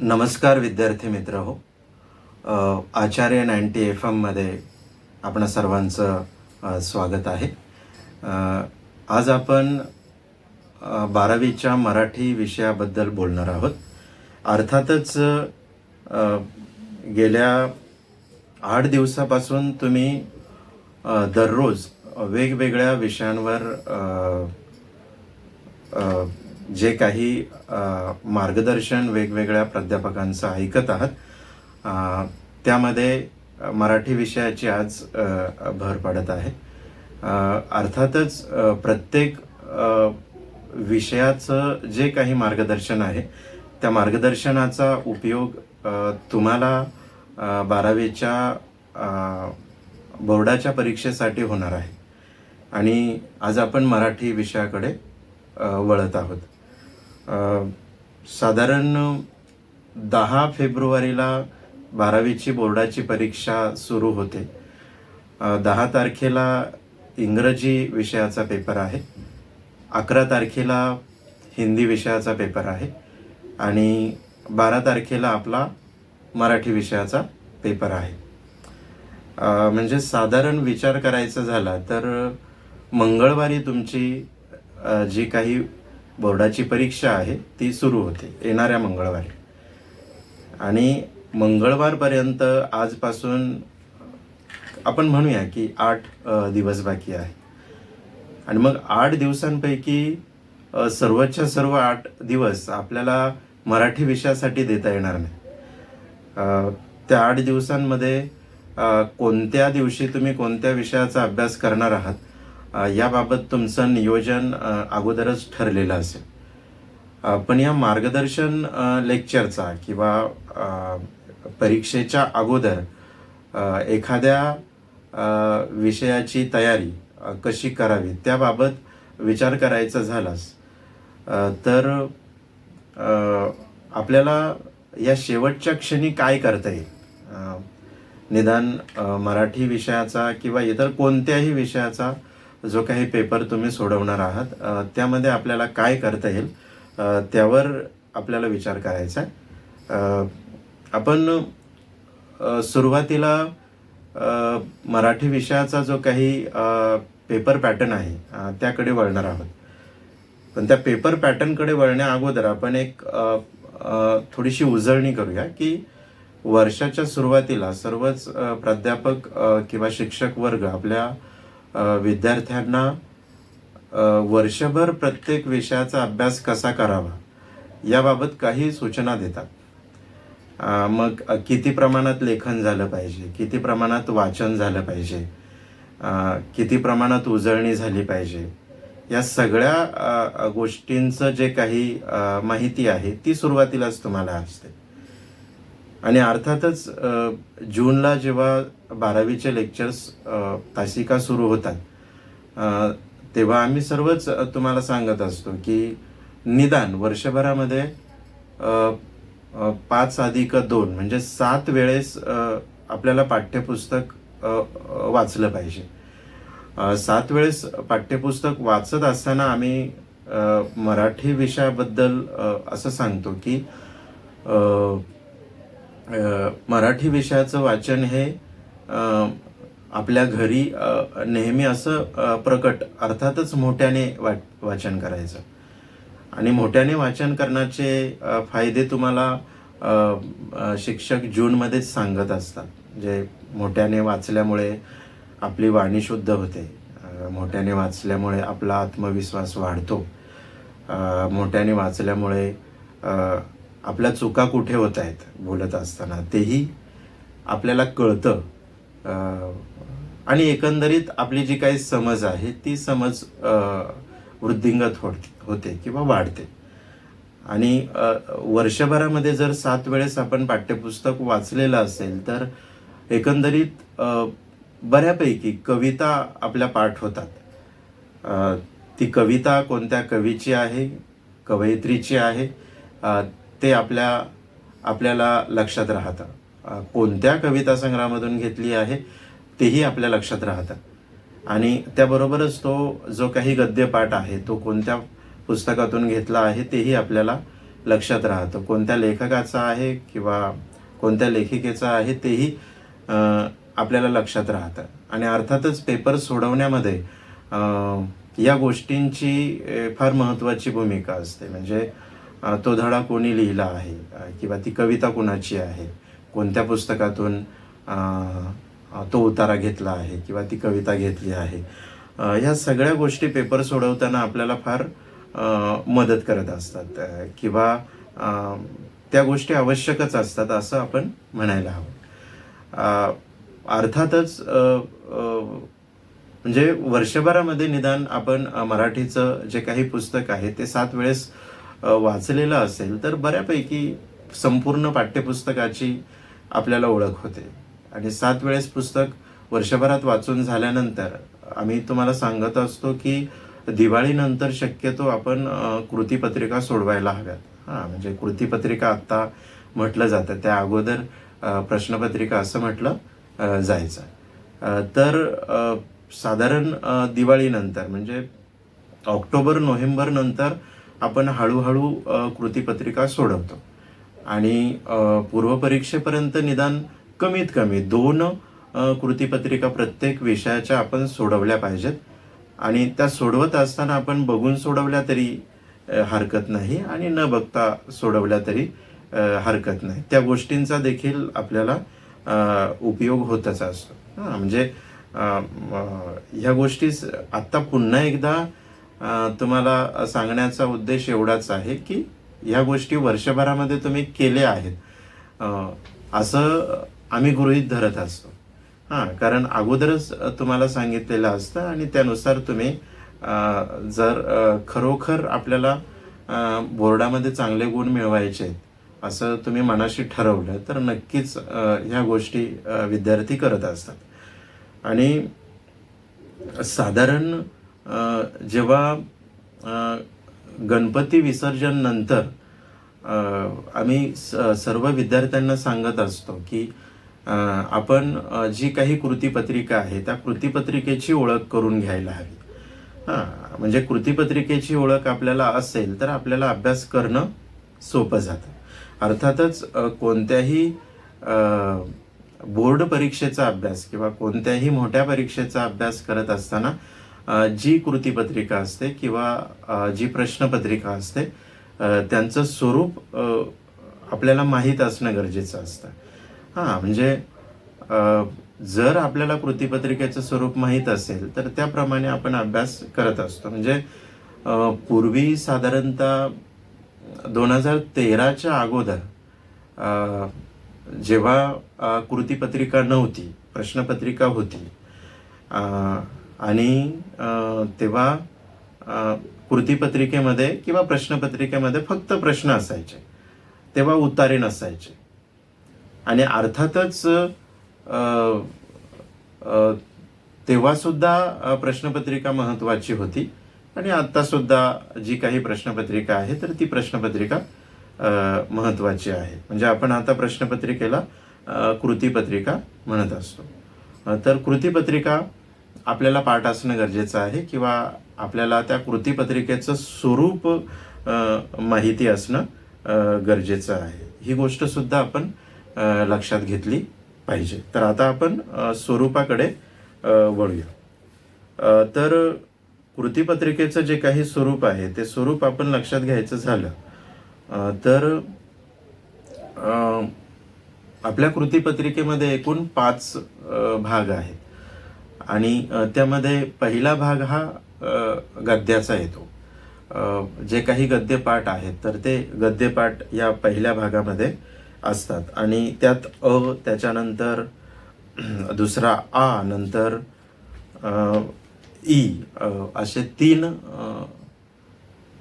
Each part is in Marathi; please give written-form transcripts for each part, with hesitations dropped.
नमस्कार विद्यार्थी मित्र हो. आचार्य 90 FM आपणा सर्वांचं स्वागत आहे. आज आपण 12वीच्या मराठी विषयाबद्दल बोलणार आहोत. अर्थातच गेल्या 8 दिवसापासून तुम्ही दररोज वेगवेगळ्या विषयांवर जे काही मार्गदर्शन वेगवेगळ्या प्राध्यापकांचं ऐकत आहात, त्यामध्ये मराठी विषयाची आज भर पडत आहे. अर्थातच प्रत्येक विषयाचं जे काही मार्गदर्शन आहे त्या मार्गदर्शनाचा उपयोग तुम्हाला 12वीच्या बोर्डाच्या परीक्षेसाठी होणार आहे. आणि आज आपण मराठी विषयाकडे वळत आहोत. साधारण 10 फेब्रुवारीला 12वीची बोर्डाची परीक्षा सुरू होते. 10 तारखेला इंग्रजी विषयाचा पेपर आहे, 11 तारखेला हिंदी विषयाचा पेपर आहे आणि 12 तारखेला आपला मराठी विषयाचा पेपर आहे. म्हणजे साधारण विचार करायचा झाला तर मंगळवारी तुमची जी काही बोर्डाची परीक्षा आहे ती सुरू होते, येणाऱ्या मंगळवारी. आणि मंगळवारपर्यंत आजपासून आपण म्हणूया की 8 दिवस बाकी आहे. आणि मग 8 दिवसांपैकी सर्वच्या सर्व 8 दिवस आपल्याला मराठी विषयासाठी देता येणार नाही. त्या 8 दिवसांमध्ये कोणत्या दिवशी तुम्ही कोणत्या विषयाचा अभ्यास करणार आहात याबाबत तुमचं नियोजन अगोदरच ठरलेलं असेल. पण या मार्गदर्शन लेक्चरचा किंवा परीक्षेच्या अगोदर एखाद्या विषयाची तयारी कशी करावी त्याबाबत विचार करायचा झालास तर आपल्याला या शेवटच्या क्षणी काय करता येईल. निदान मराठी विषयाचा किंवा इतर कोणत्याही विषयाचा जो काही पेपर तुम्ही सोडवणार आहात त्यामध्ये आपल्याला काय करता येईल त्यावर आपल्याला विचार करायचा आहे. आपण सुरुवातीला मराठी विषयाचा जो काही पेपर पॅटर्न आहे त्याकडे वळणार आहोत. पण त्या पेपर पॅटर्नकडे वळण्या अगोदर आपण एक थोडीशी उजळणी करूया की वर्षाच्या सुरुवातीला सर्वच प्राध्यापक किंवा शिक्षक वर्ग आपल्या विद्यार्थ्यांना वर्षभर प्रत्येक विषयाचा अभ्यास कसा करावा याबाबत काही सूचना देतात. मग किती प्रमाणात लेखन झालं पाहिजे, किती प्रमाणात वाचन झालं पाहिजे, किती प्रमाणात उजळणी झाली पाहिजे, या सगळ्या गोष्टींचं जे काही माहिती आहे ती सुरुवातीलाच तुम्हाला असते. आणि अर्थातच जूनला जेव्हा 12वीचे लेक्चर्स तासिका सुरू होतात तेव्हा आम्ही सर्वच तुम्हाला सांगत असतो की निदान वर्षभरामध्ये 5+2 म्हणजे 7 वेळेस आपल्याला पाठ्यपुस्तक वाचलं पाहिजे. 7 वेळेस पाठ्यपुस्तक वाचत असताना आम्ही मराठी विषयाबद्दल असं सांगतो की मराठी विषयाचं वाचन हे आपल्या घरी नेहमी असं प्रकट अर्थातच मोठ्याने वाचन करायचं. आणि मोठ्याने वाचन करण्याचे फायदे तुम्हाला शिक्षक जूनमध्येच सांगत असतात. जे मोठ्याने वाचल्यामुळे आपली वाणी शुद्ध होते, मोठ्याने वाचल्यामुळे आपला आत्मविश्वास वाढतो, मोठ्याने वाचल्यामुळे आपल्या चुका कुठे होत आहेत बोलत असताना तेही आपल्याला कळतं. आणि एकंदरीत आपली जी काही समज आहे ती समज वृद्धिंगत होते किंवा वाढते. आणि वर्षभरामध्ये जर 7 वेळेस आपण पाठ्यपुस्तक वाचलेलं असेल तर एकंदरीत बऱ्यापैकी कविता आपल्या पाठ होतात. ती कविता कोणत्या कवीची आहे, कवयित्रीची आहे ते आपल्याला लक्षात राहतं. कोणत्या कविता संग्रहामधून घेतली आहे तेही आपल्या लक्षात राहतं. आणि त्याबरोबरच तो जो काही गद्यपाठ आहे तो कोणत्या पुस्तकातून घेतला आहे तेही आपल्याला लक्षात राहतं. कोणत्या लेखकाचा आहे किंवा कोणत्या लेखिकेचा आहे तेही आपल्याला लक्षात राहतं. आणि अर्थातच पेपर सोडवण्यामध्ये या गोष्टींची फार महत्त्वाची भूमिका असते. म्हणजे तो धडा कोणी लिहिला आहे किंवा ती कविता कुणाची आहे, कोणत्या पुस्तकातून तो उतारा घेतला आहे किंवा ती कविता घेतली आहे. ह्या सगळ्या गोष्टी पेपर सोडवताना आपल्याला फार मदत करत असतात किंवा त्या गोष्टी आवश्यकच असतात असं आपण म्हणायला हवं. अर्थातच म्हणजे वर्षभरामध्ये निदान आपण मराठीचं जे काही पुस्तक आहे ते 7 वेळेस वाचलेलं असेल तर बऱ्यापैकी संपूर्ण पाठ्यपुस्तकाची आपल्याला ओळख होते. आणि 7 वेळेस पुस्तक वर्षभरात वाचून झाल्यानंतर आम्ही तुम्हाला सांगत असतो की दिवाळीनंतर शक्यतो आपण कृतीपत्रिका सोडवायला हव्यात. म्हणजे कृतीपत्रिका आत्ता म्हटलं जातं, त्या अगोदर प्रश्नपत्रिका असं म्हटलं जायचं. तर साधारण दिवाळीनंतर म्हणजे ऑक्टोबर-नोव्हेंबर नंतर आपण हळूहळू कृतीपत्रिका सोडवतो. आणि पूर्वपरीक्षेपर्यंत निदान कमीत कमी 2 कृतीपत्रिका प्रत्येक विषयाच्या आपण सोडवल्या पाहिजेत. आणि त्या सोडवत असताना आपण बघून सोडवल्या तरी हरकत नाही आणि न बघता सोडवल्या तरी हरकत नाही. त्या गोष्टींचा देखील आपल्याला उपयोग होतच असतो. म्हणजे ह्या गोष्टी आत्ता पुन्हा एकदा तुम्हाला सांगण्याचा उद्देश एवढाच आहे की ह्या गोष्टी वर्षभरामध्ये तुम्ही केल्या आहेत असं आम्ही गृहीत धरत असतो. कारण अगोदरच तुम्हाला सांगितलेलं असतं आणि त्यानुसार तुम्ही जर खरोखर आपल्याला बोर्डामध्ये चांगले गुण मिळवायचे असं तुम्ही मनाशी ठरवलं तर नक्कीच ह्या गोष्टी विद्यार्थी करत असतात. आणि साधारण जेव्हा गणपती विसर्जन नंतर आम्ही सर्व विद्यार्थ्यांना सांगत असतो की आपण जी काही कृतीपत्रिका आहे त्या कृतीपत्रिकेची ओळख करून घ्यायला हवी. म्हणजे कृतीपत्रिकेची ओळख आपल्याला असेल तर आपल्याला अभ्यास करणं सोपं जातं. अर्थातच कोणत्याही बोर्ड परीक्षेचा अभ्यास किंवा कोणत्याही मोठ्या परीक्षेचा अभ्यास करत असताना जी कृतीपत्रिका असते किंवा जी प्रश्नपत्रिका असते त्यांचं स्वरूप आपल्याला माहीत असणं गरजेचं असतं. म्हणजे जर आपल्याला कृतीपत्रिकेचं स्वरूप माहीत असेल तर त्याप्रमाणे आपण अभ्यास करत असतो. म्हणजे पूर्वी साधारणतः 2013च्या अगोदर जेव्हा कृतीपत्रिका नव्हती, प्रश्नपत्रिका होती आणि तेव्हा कृतीपत्रिकेमध्ये किंवा प्रश्नपत्रिकेमध्ये फक्त प्रश्न असायचे, तेव्हा उतारे नसायचे. आणि अर्थातच तेव्हासुद्धा प्रश्नपत्रिका महत्त्वाची होती आणि आत्तासुद्धा जी काही प्रश्नपत्रिका आहे तर ती प्रश्नपत्रिका महत्त्वाची आहे. म्हणजे आपण आता प्रश्नपत्रिकेला कृतीपत्रिका म्हणत असतो. तर कृतीपत्रिका आपल्याला पाठ असणं गरजेचं आहे किंवा आपल्याला त्या कृतीपत्रिकेचं स्वरूप माहिती असणं गरजेचं आहे. ही गोष्टसुद्धा आपण लक्षात घेतली पाहिजे. तर आता आपण स्वरूपाकडे वळूया. तर कृतीपत्रिकेचं जे काही स्वरूप आहे ते स्वरूप आपण लक्षात घ्यायचं झालं तर आपल्या कृतीपत्रिकेमध्ये एकूण 5 भाग आहेत आणि त्यामध्ये पहिला भाग हा गद्याचा येतो. जे काही गद्यपाठ आहेत तर ते गद्यपाठ या पहिल्या भागामध्ये असतात आणि त्यात त्याच्यानंतर दुसरा आ, नंतर ई असे 3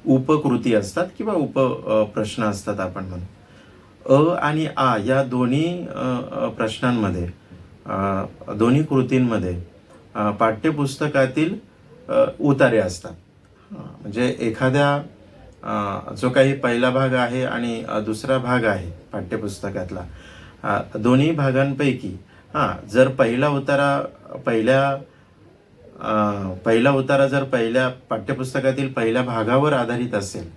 उपकृती असतात किंवा उपप्रश्न असतात आपण म्हणू. आणि आ या दोन्ही प्रश्नांमध्ये दोन्ही कृतींमध्ये पाठ्यपुस्तकातील उतारे असतात. म्हणजे एखाद्या जो काही पहिला भाग आहे आणि दुसरा भाग आहे पाठ्यपुस्तकातला दोन्ही भागांपैकी जर पहिला उतारा जर पहिल्या पाठ्यपुस्तकातील पहिल्या भागावर आधारित असेल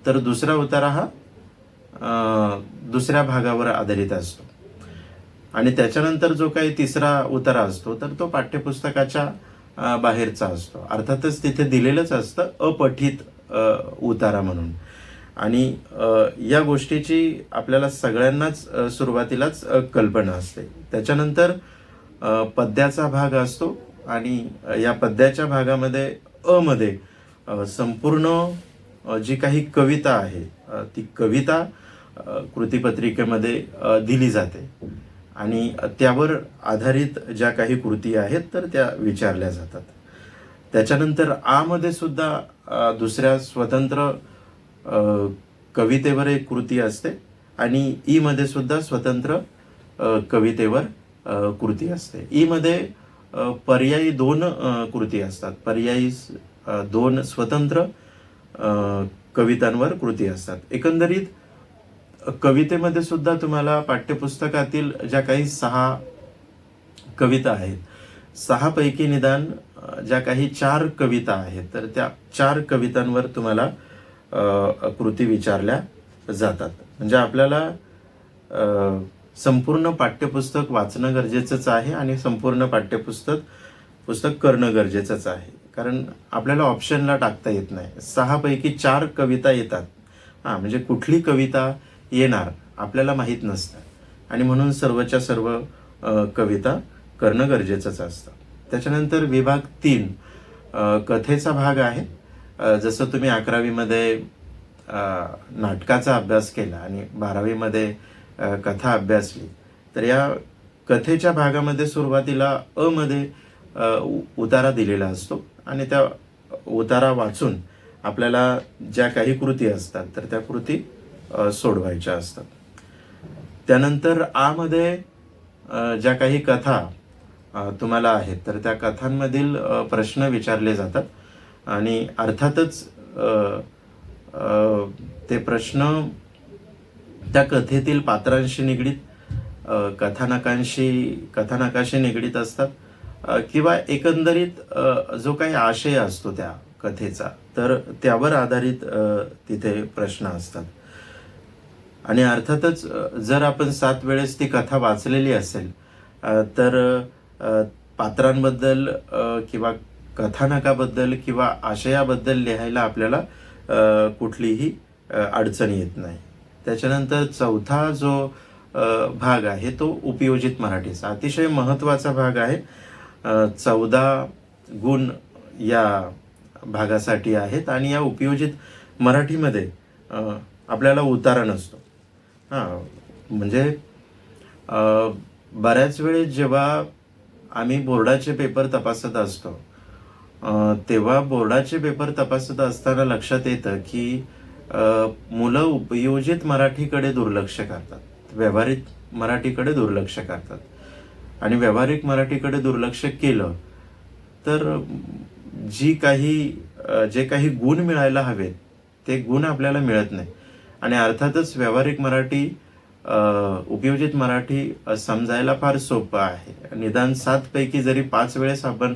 तर दुसरा उतारा हा दुसऱ्या भागावर आधारित असतो आणि त्याच्यानंतर जो काही तिसरा उतारा असतो तर तो पाठ्यपुस्तकाच्या बाहेरचा असतो. अर्थातच तिथे दिलेलंच असतं अपठित उतारा म्हणून. आणि या गोष्टीची आपल्याला सगळ्यांनाच सुरुवातीलाच कल्पना असते. त्याच्यानंतर पद्याचा भाग असतो आणि या पद्याच्या भागामध्ये मध्ये संपूर्ण जी काही कविता आहे ती कविता कृतीपत्रिकेमध्ये दिली जाते आणि त्यावर आधारित ज्या काही कृती आहेत तर त्या विचारल्या जातात. त्याच्यानंतर मध्ये सुद्धा दुसऱ्या स्वतंत्र कवितेवर एक कृती असते आणि मध्ये सुद्धा स्वतंत्र कवितेवर कृती असते. मध्ये पर्यायी 2 कृती असतात. पर्यायी 2 स्वतंत्र कवितांवर कृती असतात. एकंदरीत कवितेमध्ये सुद्धा तुम्हाला पाठ्यपुस्तकातील ज्या काही 6 कविता आहेत, 6 पैकी निदान ज्या काही 4 कविता आहेत तर त्या 4 कवितांवर तुम्हाला कृती विचारल्या जातात. म्हणजे आपल्याला संपूर्ण पाठ्यपुस्तक वाचणं गरजेचंच आहे आणि संपूर्ण पुस्तक करणं गरजेचंच आहे. कारण आपल्याला ऑप्शनला टाकता येत नाही. 6 पैकी 4 कविता येतात. म्हणजे कुठली कविता येणार आपल्याला माहीत नसतं आणि म्हणून सर्वच्या सर्व कविता करणं गरजेचंच असतं. त्याच्यानंतर विभाग 3 कथेचा भाग आहे. जसं तुम्ही 11वीमध्ये नाटकाचा अभ्यास केला आणि 12वीमध्ये कथा अभ्यासली तर या कथेच्या भागामध्ये सुरुवातीला मध्ये उतारा दिलेला असतो आणि त्या उतारा वाचून आपल्याला ज्या काही कृती असतात तर त्या कृती सोडवायच्या असतात. त्यानंतर मध्ये ज्या काही कथा तुम्हाला आहेत तर त्या कथांमधील प्रश्न विचारले जातात आणि अर्थातच ते प्रश्न त्या कथेतील पात्रांशी निगडीत, कथानकाशी निगडीत असतात किंवा एकंदरीत जो काही आशय असतो त्या कथेचा तर त्यावर आधारित तिथे प्रश्न असतात. आणि अर्थातच जर आपण 7 वेळेस ती कथा वाचलेली असेल तर पात्रांबद्दल किंवा कथानकाबद्दल किंवा आशयाबद्दल लिहायला आपल्याला कुठलीही अडचण येत नाही. त्याच्यानंतर चौथा जो भाग आहे तो उपयोजित मराठीचा अतिशय महत्त्वाचा भाग आहे. 14 गुण या भागासाठी आहेत आणि या उपयोजित मराठीमध्ये आपल्याला उतारा नसतो. म्हणजे बऱ्याच वेळेस जेव्हा आम्ही बोर्डाचे पेपर तपासत असतो तेव्हा बोर्डाचे पेपर तपासत असताना लक्षात येतं की मुलं उपयोजित मराठीकडे दुर्लक्ष करतात, व्यावहारिक मराठीकडे दुर्लक्ष करतात आणि व्यावहारिक मराठीकडे दुर्लक्ष केलं तर जे काही गुण मिळायला हवेत ते गुण आपल्याला मिळत नाही. आणि अर्थातच व्यावहारिक मराठी उपयोजित मराठी समजायला फार सोपं आहे. निदान 7 पैकी जरी 5 वेळेस आपण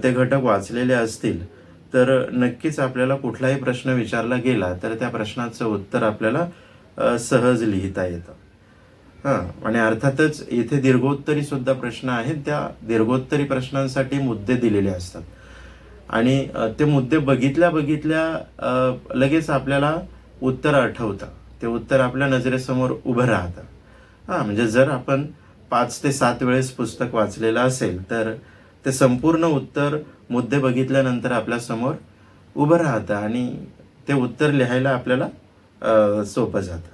ते घटक वाचलेले असतील तर नक्कीच आपल्याला कुठलाही प्रश्न विचारला गेला तर त्या प्रश्नाचं उत्तर आपल्याला सहज लिहिता येतं. आणि अर्थातच इथे दीर्घोत्तरी सुद्धा प्रश्न आहेत. त्या दीर्घोत्तरी प्रश्नांसाठी मुद्दे दिलेले असतात आणि ते मुद्दे बघितल्या लगेच आपल्याला उत्तर आठवतं. ते उत्तर आपल्या नजरेसमोर उभं राहतं. म्हणजे जर आपण 5 ते 7 वेळेस पुस्तक वाचलेलं असेल तर ते संपूर्ण उत्तर मुद्दे बघितल्यानंतर आपल्यासमोर उभं राहतं आणि ते उत्तर लिहायला आपल्याला सोपं जातं.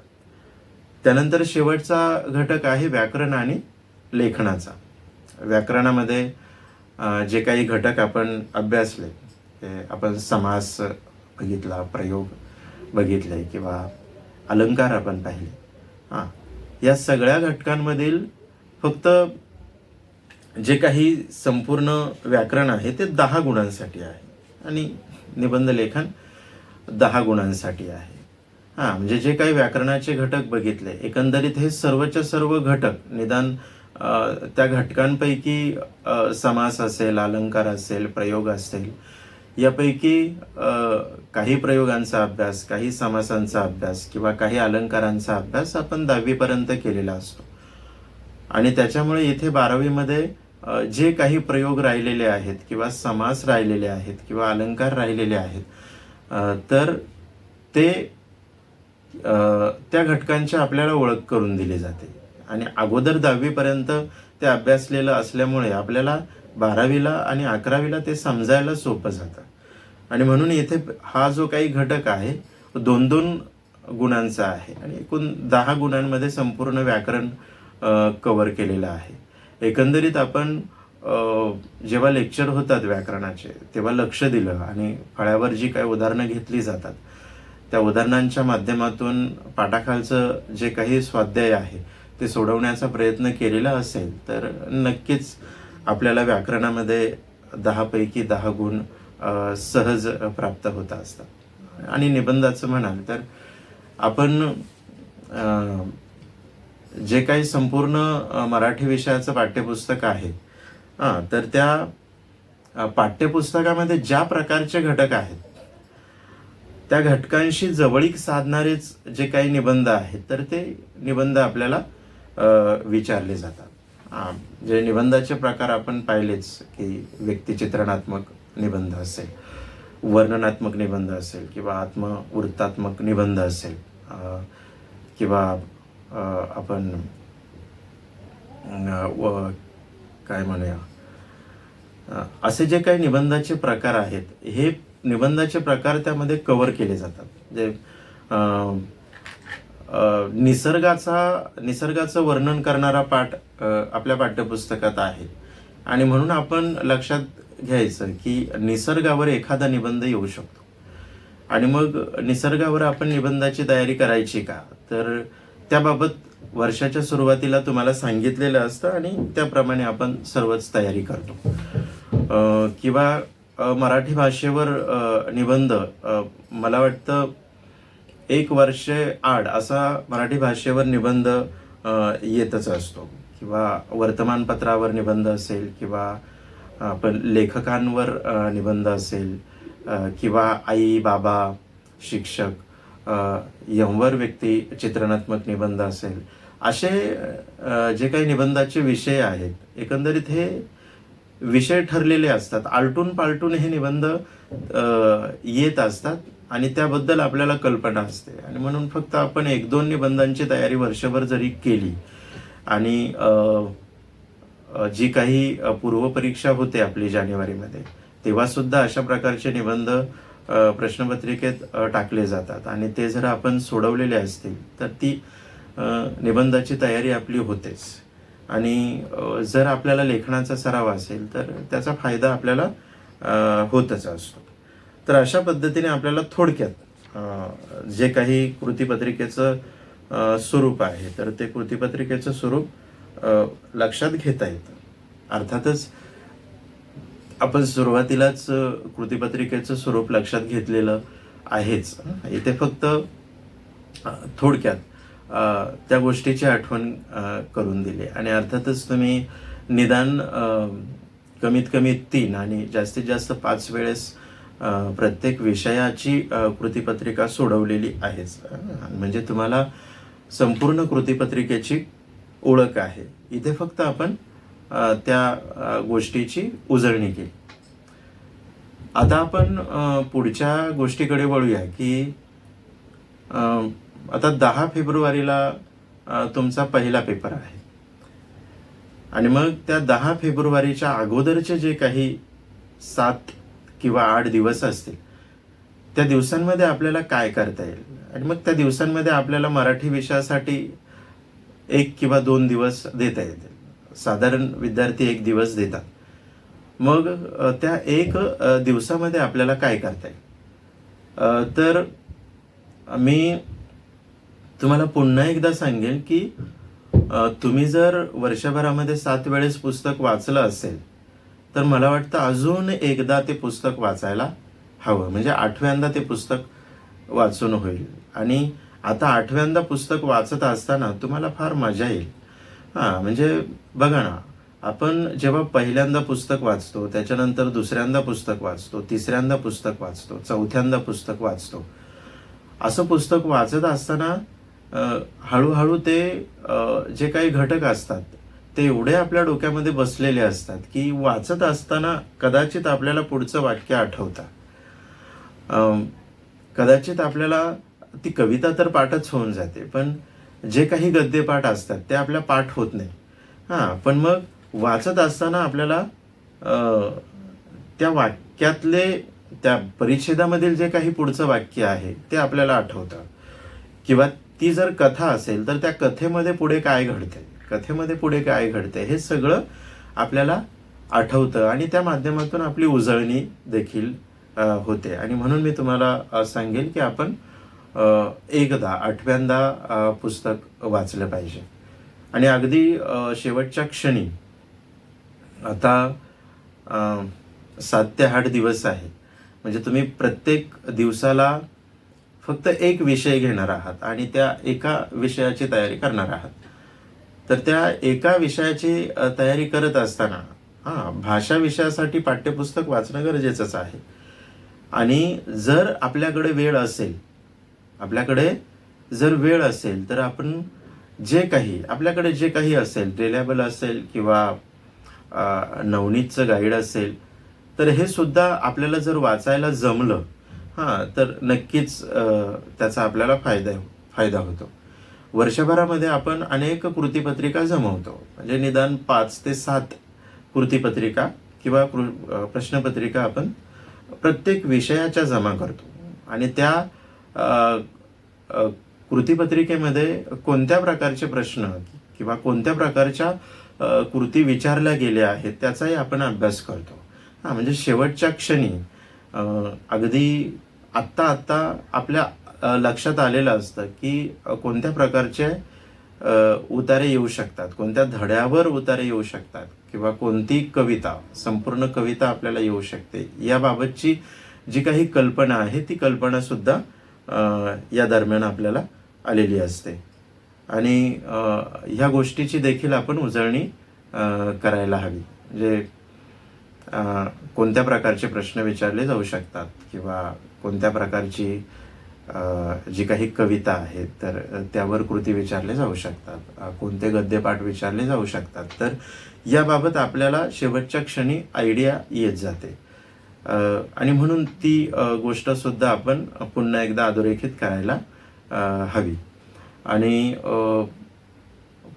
त्यानंतर शेवटचा घटक आहे व्याकरण आणि लेखनाचा. व्याकरणामध्ये जे काही घटक आपण अभ्यासले ते आपण समास बघितला, प्रयोग बघितले किंवा अलंकार आपण पाहिले. या सगळ्या घटकांमधील फक्त जे काही संपूर्ण व्याकरण आहे ते 10 गुणांसाठी आहे आणि निबंध लेखन 10 गुणांसाठी आहे. म्हणजे जे काही व्याकरणाचे घटक बघितले एकंदरीत हे सर्वच्या सर्व घटक निदान त्या घटकांपैकी समास असेल, अलंकार असेल, प्रयोग असेल यापैकी काही प्रयोगांचा अभ्यास, काही समासांचा अभ्यास किंवा काही अलंकारांचा अभ्यास आपण 10वीपर्यंत केलेला असतो. आणि त्याच्यामुळे इथे 12वीमध्ये जे काही प्रयोग राहिलेले आहेत किंवा समास राहिलेले आहेत किंवा अलंकार राहिलेले आहेत, तर ते त्या घटकांची आपल्याला ओळख करून दिली जाते. आणि अगोदर 10वीपर्यंत ते अभ्यासलेलं असल्यामुळे आपल्याला 12वीला आणि 11वीला ते समजायला सोपं जातं. आणि म्हणून इथे हा जो काही घटक आहे तो 2-2 गुणांचा आहे आणि एकूण 10 गुणांमध्ये संपूर्ण व्याकरण कव्हर केलेलं आहे. एकंदरीत आपण जेव्हा लेक्चर होतात व्याकरणाचे तेव्हा लक्ष दिलं आणि फळ्यावर जी काही उदाहरणं घेतली जातात त्या उदाहरणांच्या माध्यमातून पाठाखालचं जे काही स्वाध्याय आहे ते सोडवण्याचा प्रयत्न केलेला असेल तर नक्कीच आपल्याला व्याकरणामध्ये 10 पैकी 10 गुण सहज प्राप्त होत असतात. आणि निबंधाचं म्हणाल तर आपण जे काही संपूर्ण मराठी विषयाचं पाठ्यपुस्तक आहे, तर त्या पाठ्यपुस्तकामध्ये ज्या प्रकारचे घटक आहेत त्या घटकांशी जवळीक साधणारेच जे काही निबंध आहेत तर ते निबंध आपल्याला विचारले जातात. जे निबंधाचे प्रकार आपण पाहिलेच की व्यक्तिचित्रणात्मक निबंध असेल, वर्णनात्मक निबंध असेल किंवा आत्मवृत्तात्मक निबंध असेल, किंवा आपण काय म्हणूया असे जे काही निबंधाचे प्रकार आहेत, हे निबंधाचे प्रकार त्यामध्ये कव्हर केले जातात. जे निसर्गाचं वर्णन करणारा पाठ आपल्या पाठ्यपुस्तकात आहे आणि म्हणून आपण लक्षात घ्यायचं की निसर्गावर एखादा निबंध येऊ शकतो. आणि मग निसर्गावर आपण निबंधाची तयारी करायची का, तर त्याबाबत वर्षाच्या सुरुवातीला तुम्हाला सांगितलेलं असतं आणि त्याप्रमाणे आपण सर्वच तयारी करतो. किंवा मराठी भाषेवर निबंध मला वाटतं 1 वर्ष आड असा मराठी भाषेवर निबंध येतच असतो. किंवा वर्तमानपत्रावर निबंध असेल किंवा आपण लेखकांवर निबंध असेल किंवा आई बाबा शिक्षक यांवर व्यक्ती चित्रणात्मक निबंध असेल, असे जे काही निबंधाचे विषय आहेत एकंदरीत हे विषय ठरलेले असतात. आलटून पालटून हे निबंध येत असतात आणि त्याबद्दल आपल्याला कल्पना असते. आणि म्हणून फक्त आपण 1-2 निबंधांची तयारी वर्षभर जरी केली आणि जी काही पूर्वपरीक्षा होते आपली जानेवारीमध्ये तेव्हा सुद्धा अशा प्रकारचे निबंध प्रश्नपत्रिकेत टाकले जातात आणि ते जर आपण सोडवलेले असतील तर ती निबंधाची तयारी आपली होतेच. आणि जर आपल्याला लेखनाचा सराव असेल तर त्याचा फायदा आपल्याला होतच असतो. तर अशा पद्धतीने आपल्याला थोडक्यात जे काही कृतीपत्रिकेचं स्वरूप आहे तर ते कृतीपत्रिकेचं स्वरूप लक्षात घेता येतं. अर्थातच आपण सुरुवातीलाच कृतीपत्रिकेचं स्वरूप लक्षात घेतलेलं आहेच. इथे फक्त थोडक्यात त्या गोष्टीची आठवण करून दिली. आणि अर्थातच तुम्ही निदान कमीत कमी 3 आणि जास्तीत जास्त 5 वेळेस प्रत्येक विषयाची कृतीपत्रिका सोडवलेली आहेच. म्हणजे तुम्हाला संपूर्ण कृतीपत्रिकेची ओळख आहे. इथे फक्त आपण त्या गोष्टीची उजळणी केली. आता आपण पुढच्या गोष्टीकडे वळूया की आता 10 फेब्रुवारीला तुमचा पहिला पेपर आहे आणि मग त्या 10 फेब्रुवारीच्या अगोदरचे जे काही 7 किंवा 8 दिवस असतील त्या दिवसांमध्ये आपल्याला काय करता येईल. आणि मग त्या दिवसांमध्ये आपल्याला मराठी विषयासाठी 1 किंवा 2 दिवस देता येतील. साधारण विद्यार्थी 1 दिवस देतात. मग त्या 1 दिवसामध्ये आपल्याला काय करता येईल. तर मी तुम्हाला पुन्हा एकदा सांगेन की तुम्ही जर वर्षभरामध्ये 7 वेळेस पुस्तक वाचलं असेल तर मला वाटतं अजून एकदा ते पुस्तक वाचायला हवं. म्हणजे 8व्यांदा ते पुस्तक वाचून होईल. आणि आता 8व्यांदा पुस्तक वाचत असताना तुम्हाला फार मजा येईल. म्हणजे बघा ना, आपण जेव्हा पहिल्यांदा पुस्तक वाचतो, त्याच्यानंतर दुसऱ्यांदा पुस्तक वाचतो, तिसऱ्यांदा पुस्तक वाचतो, चौथ्यांदा पुस्तक वाचतो. असं पुस्तक वाचत असताना हळूहळू ते जे काही घटक असतात ते एवढे आपल्या डोक्यामध्ये बसलेले असतात की वाचत असताना कदाचित आपल्याला पुढचं वाक्य आठवतं. कदाचित आपल्याला ती कविता तर पाठच होऊन जाते, पण जे काही गद्यपाठ असतात ते आपल्या पाठ होत नाही. पण मग वाचत असताना आपल्याला त्या वाक्यातले त्या परिच्छेदामधील जे काही पुढचं वाक्य आहे ते आपल्याला आठवतं. किंवा ती जर कथा असेल तर त्या कथेमध्ये पुढे काय घडते हे सगळं आपल्याला आठवतं आणि त्या माध्यमातून आपली उजळणी देखील होते. आणि म्हणून मी तुम्हाला सांगेल की आपण एकदा 8व्यांदा पुस्तक वाचलं पाहिजे. आणि अगदी शेवटच्या क्षणी आता 7 ते 8 दिवस आहे, म्हणजे तुम्ही प्रत्येक दिवसाला फक्त एक विषय घेणार आहात आणि त्या एका विषयाची तयारी करणार आहात. तर त्या एका विषयाची तयारी करत असताना भाषा विषयासाठी पाठ्यपुस्तक वाचणं गरजेचंच आहे. आणि जर आपल्याकडे वेळ असेल तर आपण आपल्याकडे जे काही असेल, रिलायबल असेल किंवा नवनीतचं गाईड असेल, तर हे सुद्धा आपल्याला जर वाचायला जमलं तर नक्कीच त्याचा आपल्याला फायदा होतो. वर्षभरामध्ये आपण अनेक कृतीपत्रिका जमवतो, म्हणजे निदान 5 ते 7 कृतीपत्रिका किंवा प्रश्नपत्रिका आपण प्रत्येक विषयाच्या जमा करतो. आणि त्या कृतीपत्रिकेमध्ये कोणत्या प्रकारचे प्रश्न किंवा कोणत्या प्रकारच्या कृती विचारल्या गेल्या आहेत त्याचाही आपण अभ्यास करतो. म्हणजे शेवटच्या क्षणी अगदी आत्ता आपल्या लक्षात आलेलं असतं की कोणत्या प्रकारचे उतारे येऊ शकतात, कोणत्या धड्यावर उतारे येऊ शकतात किंवा कोणती संपूर्ण कविता आपल्याला येऊ शकते, याबाबतची जी काही कल्पना आहे ती कल्पना सुद्धा या दरम्यान आपल्याला आलेली असते. आणि ह्या गोष्टीची देखील आपण उजळणी करायला हवी. म्हणजे कोणत्या प्रकारचे प्रश्न विचारले जाऊ शकतात किंवा कोणत्या प्रकारची जी काही कविता आहे तर त्यावर कृती विचारले जाऊ शकतात, कोणते गद्यपाठ विचारले जाऊ शकतात. तर याबाबत आपल्याला शेवटच्या क्षणी आयडिया येत जाते. आणि म्हणून ती गोष्ट सुद्धा आपण पुन्हा एकदा अधोरेखित करायला हवी. आणि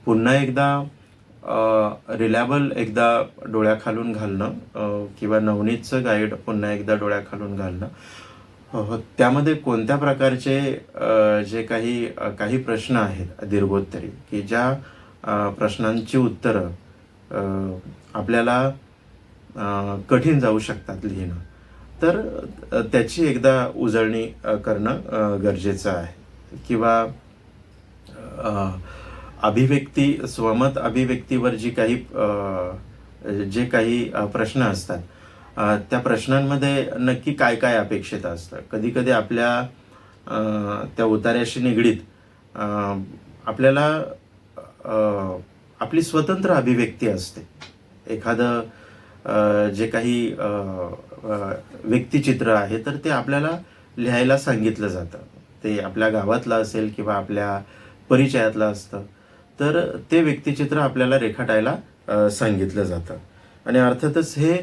पुन्हा एकदा रिलायबल एकदा डोळ्याखालून घालणं किंवा नवनीतचं गाईड पुन्हा एकदा डोळ्याखालून घालणं. त्यामध्ये कोणत्या प्रकारचे जे काही प्रश्न आहेत दीर्घोत्तरी की ज्या प्रश्नांची उत्तरं आपल्याला कठीण जाऊ शकतात लिहिणं, तर त्याची एकदा उजळणी करणं गरजेचं आहे. किंवा स्वमत अभिव्यक्तीवर जे काही प्रश्न असतात त्या प्रश्नांमध्ये नक्की काय अपेक्षित असतं. कधी आपल्या त्या उतार्याशी निगडीत आपल्याला आपली स्वतंत्र अभिव्यक्ती असते. एखादं जे काही व्यक्तिचित्र आहे तर ते आपल्याला लिहायला सांगितलं जातं. ते आपल्या गावातलं असेल किंवा आपल्या परिचयातलं असतं, तर ते व्यक्तिचित्र आपल्याला रेखाटायला सांगितलं जातं. आणि अर्थातच हे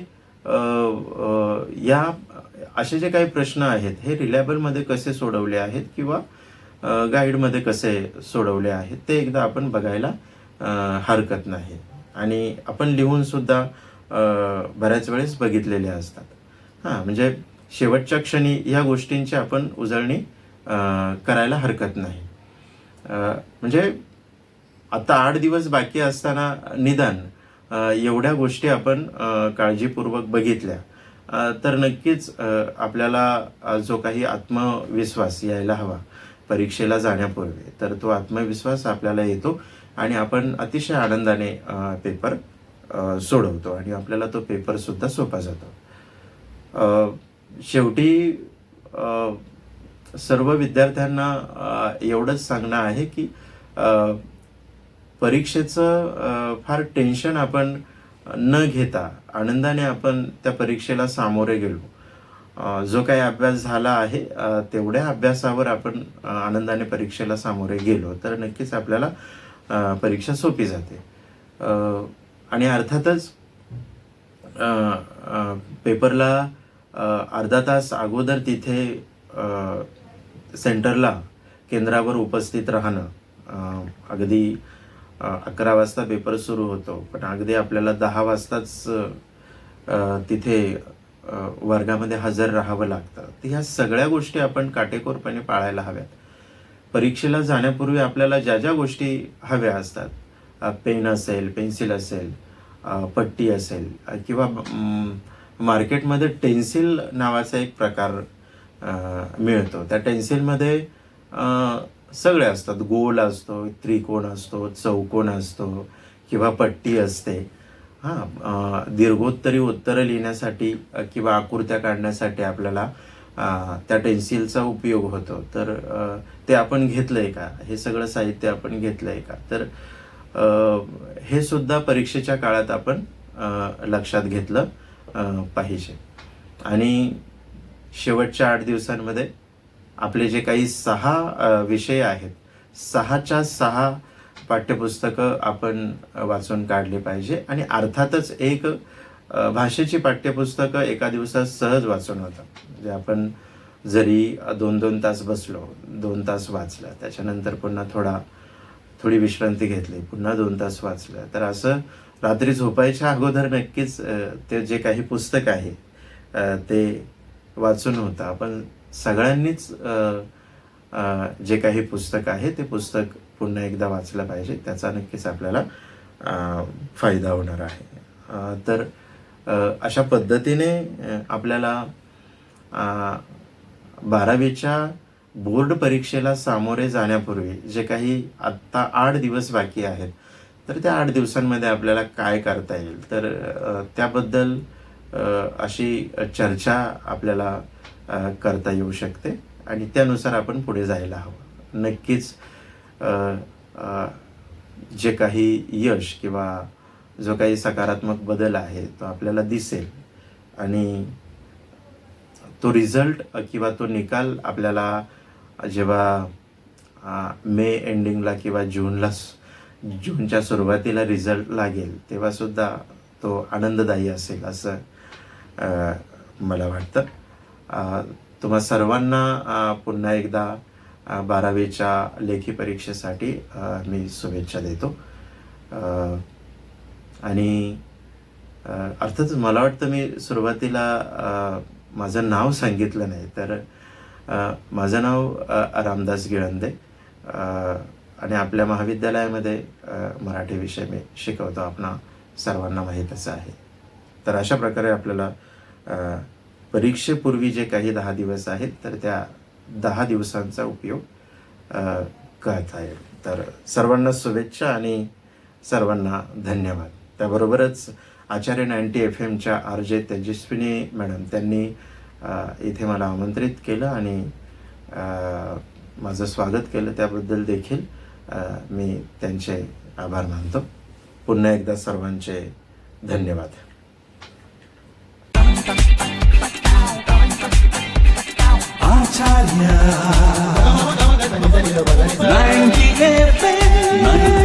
असे जे काही प्रश्न आहेत हे रिलायबलमध्ये कसे सोडवले आहेत किंवा गाईडमध्ये कसे सोडवले आहेत ते एकदा आपण बघायला हरकत नाही. आणि आपण लिहून सुद्धा बऱ्याच वेळेस बघितलेले असतात. म्हणजे शेवटच्या क्षणी ह्या गोष्टींची आपण उजळणी करायला हरकत नाही. म्हणजे आता 8 दिवस बाकी असताना निदान एवढ्या गोष्टी आपण काळजीपूर्वक बघितल्या तर नक्कीच आपल्याला जो काही आत्मविश्वास यायला हवा परीक्षेला जाण्यापूर्वी, तर तो आत्मविश्वास आपल्याला येतो आणि आपण अतिशय आनंदाने पेपर सोडवतो आणि आपल्याला तो पेपर सुद्धा सोपा जातो. शेवटी सर्व विद्यार्थ्यांना एवढंच सांगणं आहे की परीक्षेचं फार टेन्शन आपण न घेता आनंदाने आपण त्या परीक्षेला सामोरे गेलो, जो काही अभ्यास झाला आहे तेवढ्या अभ्यासावर आपण आनंदाने परीक्षेला सामोरे गेलो तर नक्कीच आपल्याला परीक्षा सोपी जाते. आणि अर्थातच पेपरला अर्धा तास अगोदर तिथे सेंटरला केंद्रावर उपस्थित राहणं. अगदी 11 वाजता पेपर सुरू होतो, पण अगदी आपल्याला 10 वाजताच तिथे वर्गामध्ये हजर राहावं लागतं. तर ह्या सगळ्या गोष्टी आपण काटेकोरपणे पाळायला हव्यात. परीक्षेला जाण्यापूर्वी आपल्याला ज्या ज्या गोष्टी हव्या असतात, पेन असेल, पेन्सिल असेल, पट्टी असेल किंवा मार्केटमध्ये टेन्सिल नावाचा एक प्रकार मिळतो. त्या टेन्सिलमध्ये सगळे असतात, गोल असतो, त्रिकोण असतो, चौकोन असतो किंवा पट्टी असते. दीर्घोत्तरी उत्तरं लिहिण्यासाठी किंवा आकृत्या काढण्यासाठी आपल्याला त्या टेन्सिलचा उपयोग होतो. तर ते आपण घेतलं आहे का, हे सगळं साहित्य आपण घेतलं आहे का, तर हे सुद्धा परीक्षेच्या काळात आपण लक्षात घेतलं पाहिजे. आणि शेवटच्या 8 दिवसांमध्ये आपले जे काही 6 विषय आहेत, 6च्या 6 पाठ्यपुस्तकं आपण वाचून काढली पाहिजे. आणि अर्थातच एक भाषेची पाठ्यपुस्तकं एका दिवसात सहज वाचून होतं. म्हणजे आपण जरी 2-2 तास बसलो, 2 तास वाचलं, त्याच्यानंतर पुन्हा थोडी विश्रांती घेतली, पुन्हा 2 तास वाचलं, तर असं रात्री झोपायच्या अगोदर नक्कीच ते जे काही पुस्तक आहे ते वाचून होतं. आपण सगळ्यांनीच जे काही पुस्तक आहे ते पुस्तक पुन्हा एकदा वाचलं पाहिजे. त्याचा नक्कीच आपल्याला फायदा होणार आहे. तर अशा पद्धतीने आपल्याला 12वीच्या बोर्ड परीक्षेला सामोरे जाण्यापूर्वी जे काही आत्ता 8 दिवस बाकी आहेत, तर त्या 8 दिवसांमध्ये आपल्याला काय करता येईल, तर त्याबद्दल अशी चर्चा आपल्याला करता येऊ शकते आणि त्यानुसार आपण पुढे जायला हवं. नक्कीच जे काही यश किंवा जो काही सकारात्मक बदल आहे तो आपल्याला दिसेल आणि तो रिझल्ट किंवा तो निकाल आपल्याला जेव्हा मे एंडिंगला किंवा जूनच्या सुरुवातीला रिझल्ट लागेल तेव्हा सुद्धा तो आनंददायी असेल असं मला वाटतं. तुम्हा सर्वांना पुन्हा एकदा 12वीच्या लेखी परीक्षेसाठी मी शुभेच्छा देतो. आणि अर्थातच मला वाटतं मी सुरुवातीला माझं नाव सांगितलं नाही, तर माझं नाव रामदास गिळंदे आणि आपल्या महाविद्यालयामध्ये मराठी विषय मी शिकवतो, आपणा सर्वांना माहीतच आहे. तर अशा प्रकारे आपल्याला परीक्षेपूर्वी जे काही 10 दिवस आहेत तर त्या 10 दिवसांचा उपयोग करता येईल. तर सर्वांना शुभेच्छा आणि सर्वांना धन्यवाद. त्याबरोबरच आचार्य 90 FMच्या RJ तेजस्विनी मॅडम त्यांनी इथे मला आमंत्रित केलं आणि माझं स्वागत केलं, त्याबद्दल देखील मी त्यांचे आभार मानतो. पुन्हा एकदा सर्वांचे धन्यवाद. आचार्य 90 FM